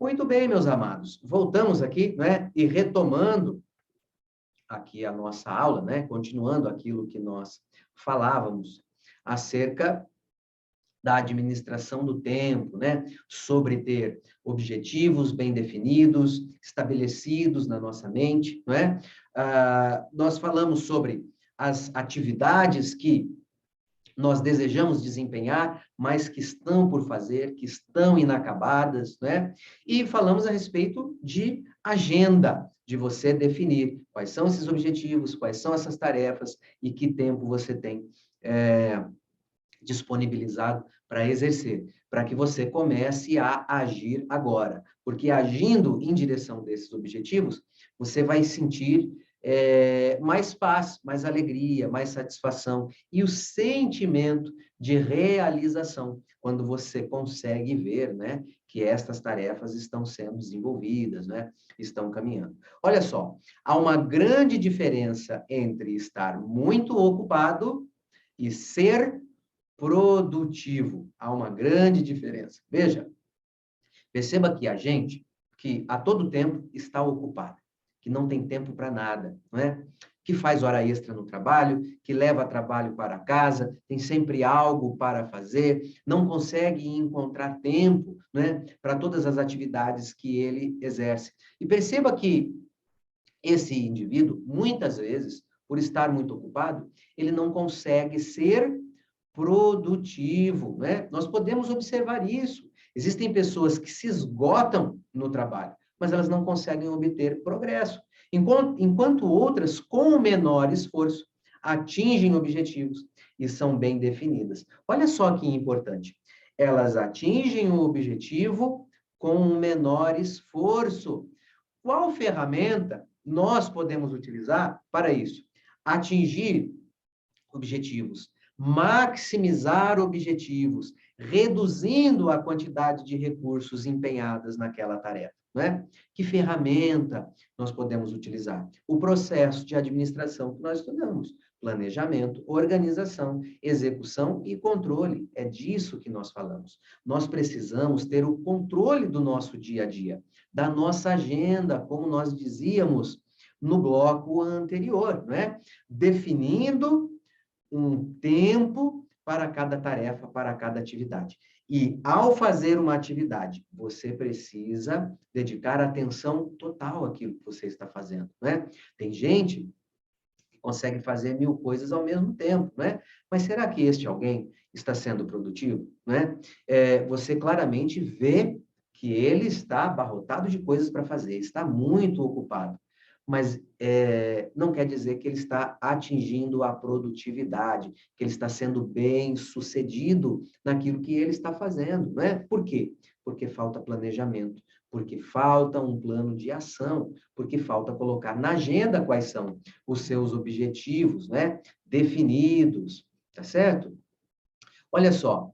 Muito bem, meus amados. Voltamos aqui, né? E retomando aqui a nossa aula, né? Continuando aquilo que nós falávamos acerca da administração do tempo, né? Sobre ter objetivos bem definidos, estabelecidos na nossa mente, não é? Nós falamos sobre as atividades que nós desejamos desempenhar, mas que estão por fazer, que estão inacabadas, né? E falamos a respeito de agenda, de você definir quais são esses objetivos, quais são essas tarefas e que tempo você tem disponibilizado para exercer, para que você comece a agir agora. Porque agindo em direção desses objetivos, você vai sentir mais paz, mais alegria, mais satisfação e o sentimento de realização, quando você consegue ver, né, que estas tarefas estão sendo desenvolvidas, né, estão caminhando. Olha só, há uma grande diferença entre estar muito ocupado e ser produtivo. Há uma grande diferença. Veja, perceba que a gente, que a todo tempo está ocupado, que não tem tempo para nada, não é? Que faz hora extra no trabalho, que leva trabalho para casa, tem sempre algo para fazer, não consegue encontrar tempo, né, para todas as atividades que ele exerce. E perceba que esse indivíduo, muitas vezes, por estar muito ocupado, ele não consegue ser produtivo, né? Nós podemos observar isso. Existem pessoas que se esgotam no trabalho, mas elas não conseguem obter progresso, enquanto outras, com menor esforço, atingem objetivos e são bem definidas. Olha só que importante. Elas atingem o objetivo com um menor esforço. Qual ferramenta nós podemos utilizar para isso? Atingir objetivos, maximizar objetivos, reduzindo a quantidade de recursos empenhadas naquela tarefa, né? Que ferramenta nós podemos utilizar? O processo de administração que nós estudamos, planejamento, organização, execução e controle. É disso que nós falamos. Nós precisamos ter o controle do nosso dia a dia, da nossa agenda, como nós dizíamos no bloco anterior, né? Definindo um tempo para cada tarefa, para cada atividade. E, ao fazer uma atividade, você precisa dedicar atenção total àquilo que você está fazendo, né? Tem gente que consegue fazer 1000 coisas ao mesmo tempo, né? Mas será que este alguém está sendo produtivo, né? Você claramente vê que ele está abarrotado de coisas para fazer, está muito ocupado, mas não quer dizer que ele está atingindo a produtividade, que ele está sendo bem sucedido naquilo que ele está fazendo, né? Por quê? Porque falta planejamento, porque falta um plano de ação, porque falta colocar na agenda quais são os seus objetivos, né? Definidos, tá certo? Olha só,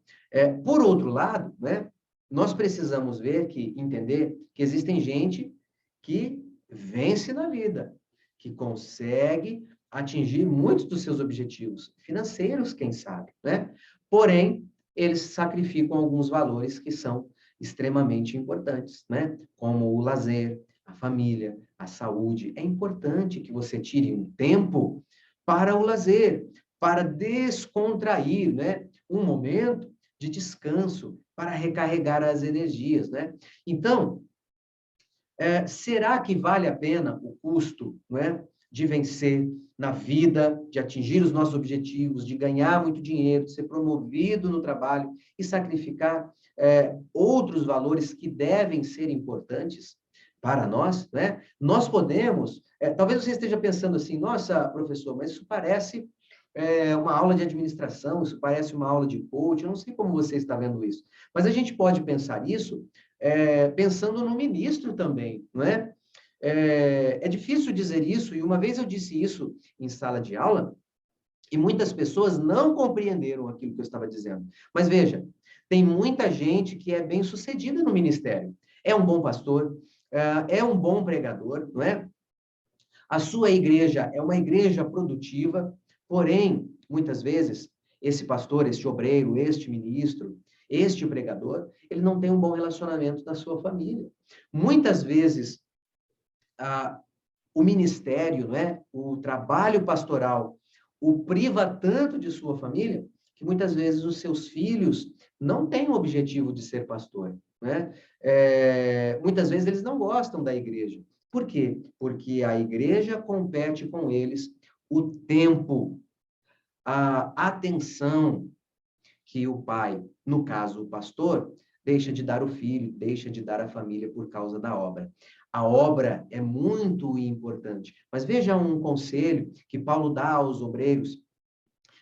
por outro lado, né? Nós precisamos entender que existem gente que vence na vida, que consegue atingir muitos dos seus objetivos financeiros, quem sabe, né? Porém, eles sacrificam alguns valores que são extremamente importantes, né? Como o lazer, a família, a saúde. É importante que você tire um tempo para o lazer, para descontrair, né? Um momento de descanso, para recarregar as energias, né? Então, será que vale a pena o custo, não é, de vencer na vida, de atingir os nossos objetivos, de ganhar muito dinheiro, de ser promovido no trabalho e sacrificar outros valores que devem ser importantes para nós, né? Nós podemos, talvez você esteja pensando assim, nossa, professor, mas isso parece uma aula de administração, isso parece uma aula de coaching, eu não sei como você está vendo isso, mas a gente pode pensar isso pensando no ministro também, não é? É difícil dizer isso, e uma vez eu disse isso em sala de aula, e muitas pessoas não compreenderam aquilo que eu estava dizendo. Mas veja, tem muita gente que é bem-sucedida no ministério. É um bom pastor, é um bom pregador, não é? A sua igreja é uma igreja produtiva, porém, muitas vezes, esse pastor, este obreiro, este ministro, Este pregador, ele não tem um bom relacionamento na sua família. Muitas vezes, o ministério, né, o trabalho pastoral, o priva tanto de sua família, que muitas vezes os seus filhos não têm o objetivo de ser pastor, né? Muitas vezes eles não gostam da igreja. Por quê? Porque a igreja compete com eles o tempo, a atenção que o pai, no caso o pastor, deixa de dar o filho, deixa de dar a família por causa da obra. A obra é muito importante, mas veja um conselho que Paulo dá aos obreiros,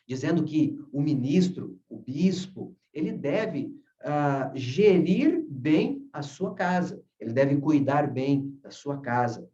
dizendo que o ministro, o bispo, ele deve gerir bem a sua casa, ele deve cuidar bem da sua casa,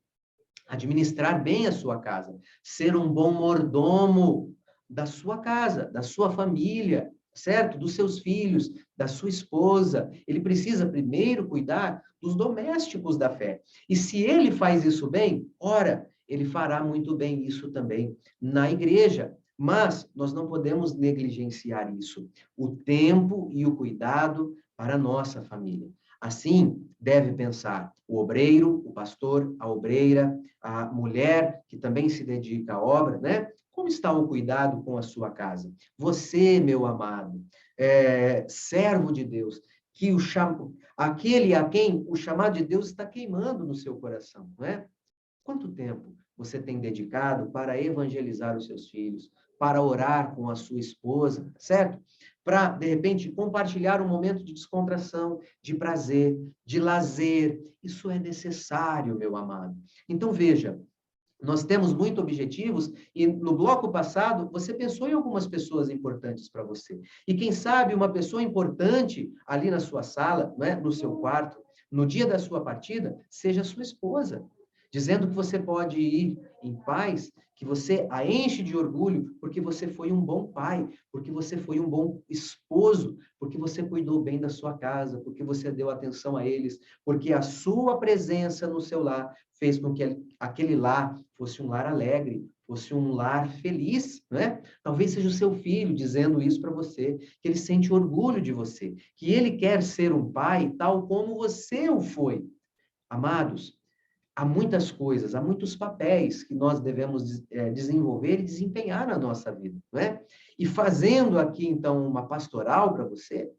administrar bem a sua casa, ser um bom mordomo da sua casa, da sua família, certo? Dos seus filhos, da sua esposa. Ele precisa primeiro cuidar dos domésticos da fé. E se ele faz isso bem, ora, ele fará muito bem isso também na igreja. Mas nós não podemos negligenciar isso, o tempo e o cuidado para a nossa família. Assim, deve pensar o obreiro, o pastor, a obreira, a mulher que também se dedica à obra, né? Como está o cuidado com a sua casa? Você, meu amado, servo de Deus, que aquele a quem o chamado de Deus está queimando no seu coração, não é? Quanto tempo você tem dedicado para evangelizar os seus filhos, para orar com a sua esposa, certo? Para, de repente, compartilhar um momento de descontração, de prazer, de lazer. Isso é necessário, meu amado. Então, veja, nós temos muitos objetivos e no bloco passado você pensou em algumas pessoas importantes para você. E quem sabe uma pessoa importante ali na sua sala, né, no seu quarto, no dia da sua partida, seja a sua esposa, dizendo que você pode ir em paz, que você a enche de orgulho, porque você foi um bom pai, porque você foi um bom esposo, porque você cuidou bem da sua casa, porque você deu atenção a eles, porque a sua presença no seu lar fez com que aquele lar fosse um lar alegre, fosse um lar feliz, né? Talvez seja o seu filho dizendo isso para você, que ele sente orgulho de você, que ele quer ser um pai tal como você o foi. Amados, há muitas coisas, há muitos papéis que nós devemos desenvolver e desempenhar na nossa vida, não é? E fazendo aqui, então, uma pastoral para você,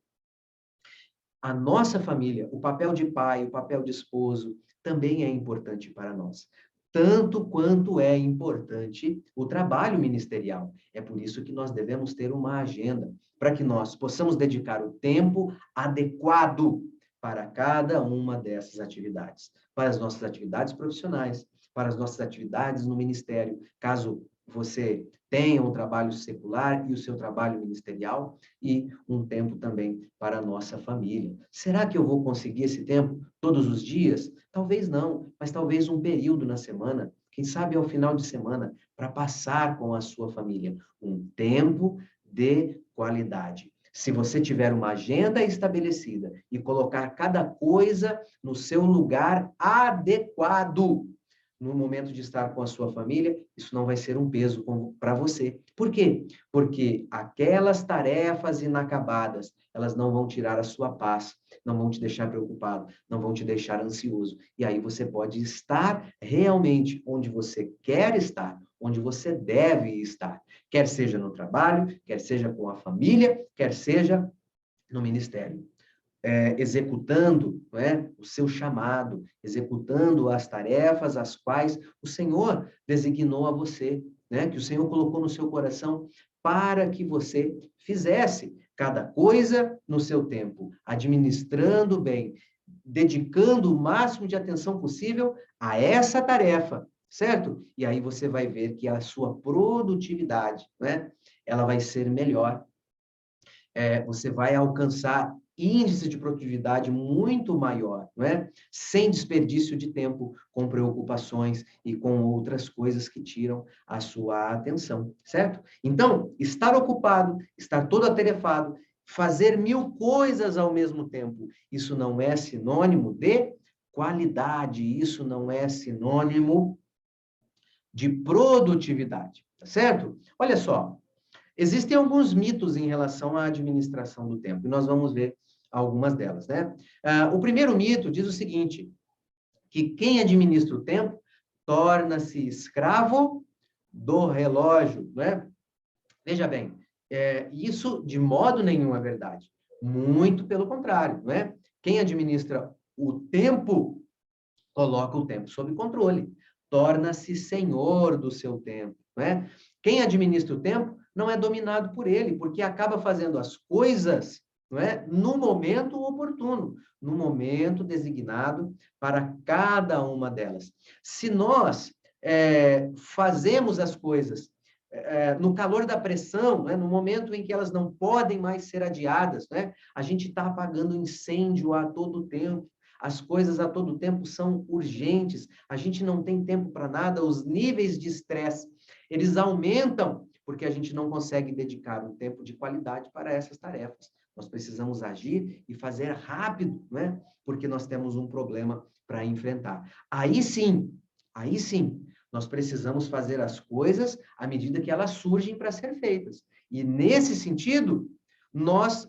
a nossa família, o papel de pai, o papel de esposo, também é importante para nós. Tanto quanto é importante o trabalho ministerial. É por isso que nós devemos ter uma agenda, para que nós possamos dedicar o tempo adequado para cada uma dessas atividades. Para as nossas atividades profissionais, para as nossas atividades no ministério, caso você tenha um trabalho secular e o seu trabalho ministerial, e um tempo também para a nossa família. Será que eu vou conseguir esse tempo todos os dias? Talvez não, mas talvez um período na semana, quem sabe ao final de semana, para passar com a sua família um tempo de qualidade. Se você tiver uma agenda estabelecida e colocar cada coisa no seu lugar adequado, no momento de estar com a sua família, isso não vai ser um peso para você. Por quê? Porque aquelas tarefas inacabadas, elas não vão tirar a sua paz, não vão te deixar preocupado, não vão te deixar ansioso. E aí você pode estar realmente onde você quer estar, onde você deve estar. Quer seja no trabalho, quer seja com a família, quer seja no ministério. Executando, não é, o seu chamado, executando as tarefas as quais o Senhor designou a você, né, que o Senhor colocou no seu coração para que você fizesse cada coisa no seu tempo, administrando bem, dedicando o máximo de atenção possível a essa tarefa, certo? E aí você vai ver que a sua produtividade, né, ela vai ser melhor. Você vai alcançar índice de produtividade muito maior, não é? Sem desperdício de tempo, com preocupações e com outras coisas que tiram a sua atenção, certo? Então, estar ocupado, estar todo atarefado, fazer 1000 coisas ao mesmo tempo, isso não é sinônimo de qualidade, isso não é sinônimo de produtividade, tá certo? Olha só, Existem alguns mitos em relação à administração do tempo, e nós vamos ver algumas delas, né? O primeiro mito diz o seguinte, que quem administra o tempo torna-se escravo do relógio, né? Veja bem, isso de modo nenhum é verdade. Muito pelo contrário, né? Quem administra o tempo coloca o tempo sob controle, torna-se senhor do seu tempo, né? Quem administra o tempo não é dominado por ele, porque acaba fazendo as coisas, não é, no momento oportuno, no momento designado para cada uma delas. Se nós fazemos as coisas no calor da pressão, né, no momento em que elas não podem mais ser adiadas, né, a gente está apagando incêndio a todo tempo, as coisas a todo tempo são urgentes, a gente não tem tempo para nada, os níveis de estresse, eles aumentam, porque a gente não consegue dedicar um tempo de qualidade para essas tarefas. Nós precisamos agir e fazer rápido, né? Porque nós temos um problema para enfrentar. Aí sim, nós precisamos fazer as coisas à medida que elas surgem para ser feitas. E nesse sentido, nós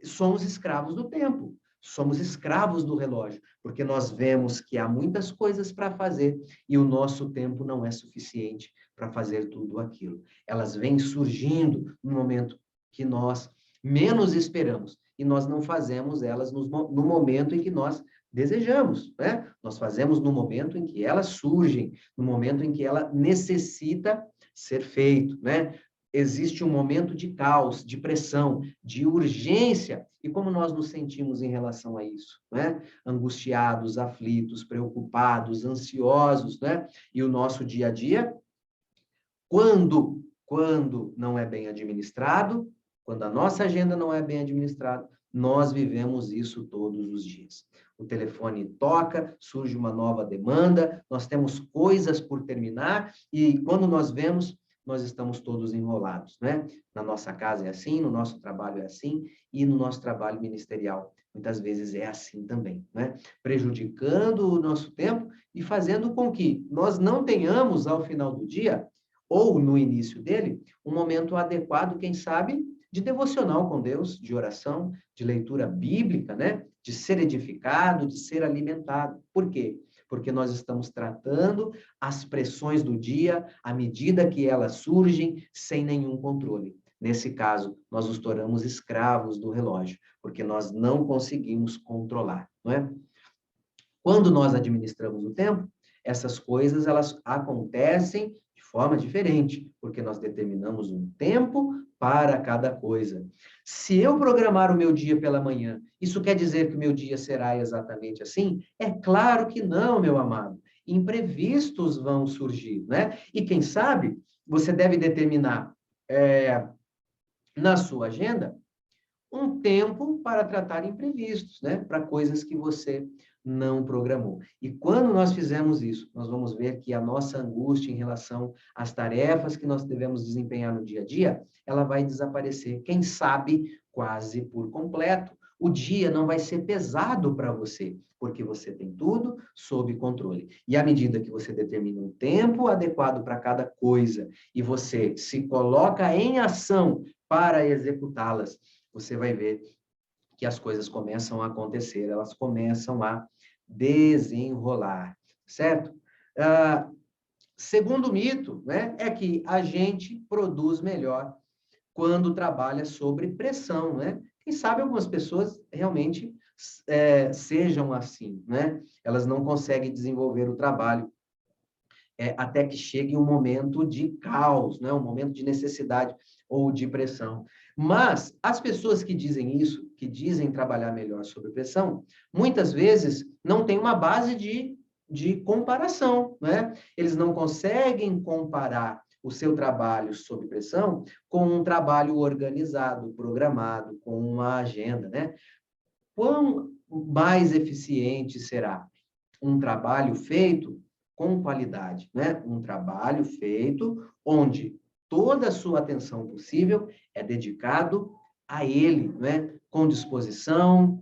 somos escravos do tempo. Somos escravos do relógio, porque nós vemos que há muitas coisas para fazer e o nosso tempo não é suficiente para fazer tudo aquilo. Elas vêm surgindo no momento que nós menos esperamos e nós não fazemos elas no momento em que nós desejamos, né? Nós fazemos no momento em que elas surgem, no momento em que ela necessita ser feito, né? Existe um momento de caos, de pressão, de urgência. E como nós nos sentimos em relação a isso, né? Angustiados, aflitos, preocupados, ansiosos, né? E o nosso dia a dia, quando não é bem administrado, quando a nossa agenda não é bem administrada, nós vivemos isso todos os dias. O telefone toca, surge uma nova demanda, nós temos coisas por terminar e quando nós vemos, nós estamos todos enrolados, né? Na nossa casa é assim, no nosso trabalho é assim e no nosso trabalho ministerial muitas vezes é assim também, né? Prejudicando o nosso tempo e fazendo com que nós não tenhamos ao final do dia ou no início dele, um momento adequado, quem sabe, de devocional com Deus, de oração, de leitura bíblica, né? De ser edificado, de ser alimentado. Por quê? Porque nós estamos tratando as pressões do dia à medida que elas surgem, sem nenhum controle. Nesse caso, nós nos tornamos escravos do relógio, porque nós não conseguimos controlar, não é? Quando nós administramos o tempo, essas coisas elas acontecem de forma diferente, porque nós determinamos um tempo para cada coisa. Se eu programar o meu dia pela manhã, isso quer dizer que o meu dia será exatamente assim? É claro que não, meu amado. Imprevistos vão surgir, né? E quem sabe, você deve determinar na sua agenda um tempo para tratar imprevistos, né? Para coisas que você não programou. E quando nós fizermos isso, nós vamos ver que a nossa angústia em relação às tarefas que nós devemos desempenhar no dia a dia, ela vai desaparecer, quem sabe quase por completo. O dia não vai ser pesado para você, porque você tem tudo sob controle. E à medida que você determina um tempo adequado para cada coisa e você se coloca em ação para executá-las, você vai ver que as coisas começam a acontecer, elas começam a desenrolar, certo? Segundo mito, né, é que a gente produz melhor quando trabalha sob pressão, né? Quem sabe algumas pessoas realmente sejam assim, né? Elas não conseguem desenvolver o trabalho até que chegue um momento de caos, né? Um momento de necessidade ou de pressão. Mas as pessoas que dizem isso, que dizem trabalhar melhor sob pressão, muitas vezes não têm uma base de comparação, né? Eles não conseguem comparar o seu trabalho sob pressão com um trabalho organizado, programado, com uma agenda, né? Quão mais eficiente será um trabalho feito com qualidade, né? Um trabalho feito onde toda a sua atenção possível é dedicado a ele, né? Com disposição,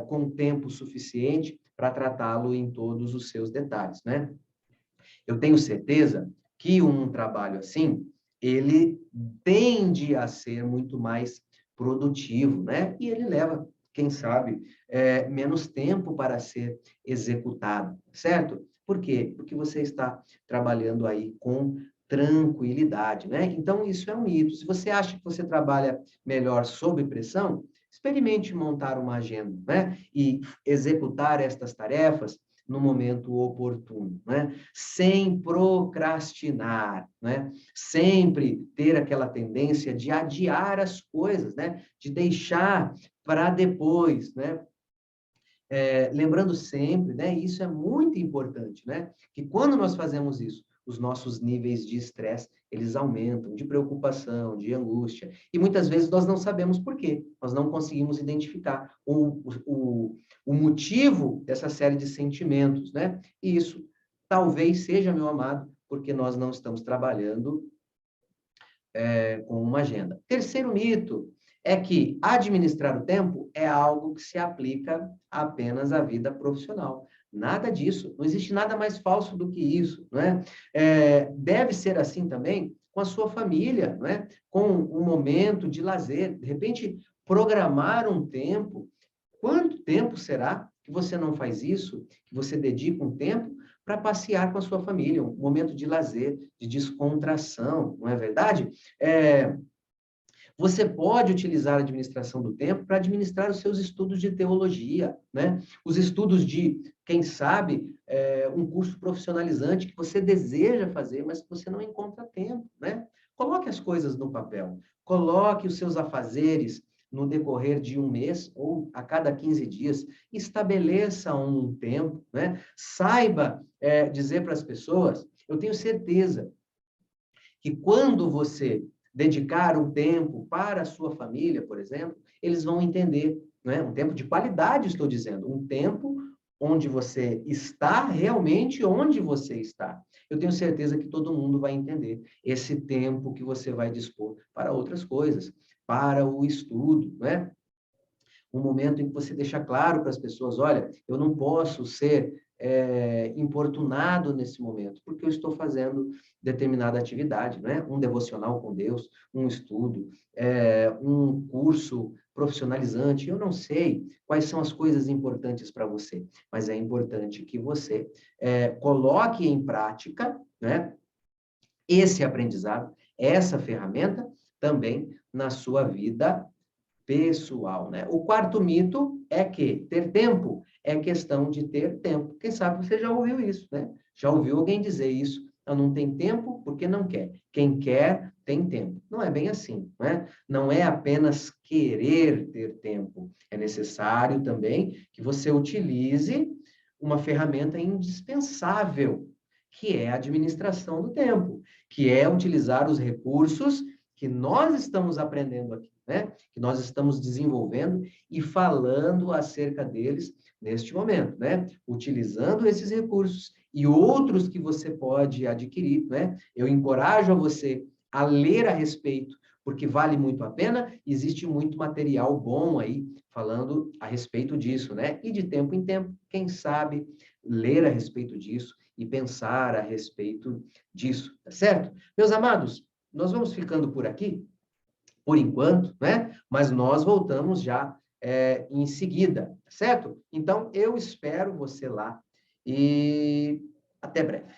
com tempo suficiente para tratá-lo em todos os seus detalhes, né? Eu tenho certeza que um trabalho assim, ele tende a ser muito mais produtivo, né? E ele leva, quem sabe, menos tempo para ser executado, certo? Por quê? Porque você está trabalhando aí com tranquilidade, né? Então, isso é um mito. Se você acha que você trabalha melhor sob pressão, experimente montar uma agenda, né? E executar estas tarefas no momento oportuno, né? Sem procrastinar, né? Sempre ter aquela tendência de adiar as coisas, né? De deixar para depois, né? Lembrando sempre, né? Isso é muito importante, né? Que quando nós fazemos isso, os nossos níveis de estresse, eles aumentam, de preocupação, de angústia, e muitas vezes nós não sabemos por quê, nós não conseguimos identificar o motivo dessa série de sentimentos, né? E isso talvez seja, meu amado, porque nós não estamos trabalhando com uma agenda. Terceiro mito é que administrar o tempo é algo que se aplica apenas à vida profissional. Nada disso, não existe nada mais falso do que isso, não é? Deve ser assim também com a sua família, não é? Com um momento de lazer, de repente programar um tempo. Quanto tempo será que você não faz isso? Que você dedica um tempo para passear com a sua família, um momento de lazer, de descontração, não é verdade? É, Você pode utilizar a administração do tempo para administrar os seus estudos de teologia, né? Os estudos de, quem sabe, um curso profissionalizante que você deseja fazer, mas que você não encontra tempo, né? Coloque as coisas no papel, coloque os seus afazeres no decorrer de um mês ou a cada 15 dias, estabeleça um tempo, né? Saiba dizer para as pessoas, eu tenho certeza que quando você dedicar um tempo para a sua família, por exemplo, eles vão entender, né? Um tempo de qualidade, estou dizendo, um tempo onde você está realmente onde você está. Eu tenho certeza que todo mundo vai entender esse tempo que você vai dispor para outras coisas, para o estudo, né? Um momento em que você deixa claro para as pessoas, olha, eu não posso ser importunado nesse momento, porque eu estou fazendo determinada atividade, né? Um devocional com Deus, um estudo, um curso profissionalizante, eu não sei quais são as coisas importantes para você, mas é importante que você coloque em prática, né? Esse aprendizado, essa ferramenta também na sua vida pessoal, né? O quarto mito é que ter tempo é questão de ter tempo. Quem sabe você já ouviu isso, né? Já ouviu alguém dizer isso? Eu não tenho tempo porque não quer. Quem quer, tem tempo. Não é bem assim, né? Não é apenas querer ter tempo. É necessário também que você utilize uma ferramenta indispensável, que é a administração do tempo, que é utilizar os recursos que nós estamos aprendendo aqui, né? Que nós estamos desenvolvendo e falando acerca deles neste momento, né? Utilizando esses recursos e outros que você pode adquirir, né? Eu encorajo a você a ler a respeito, porque vale muito a pena, existe muito material bom aí falando a respeito disso, né? E de tempo em tempo, quem sabe ler a respeito disso e pensar a respeito disso, tá certo? Meus amados, nós vamos ficando por aqui, por enquanto, né? Mas nós voltamos já em seguida, certo? Então, eu espero você lá e até breve.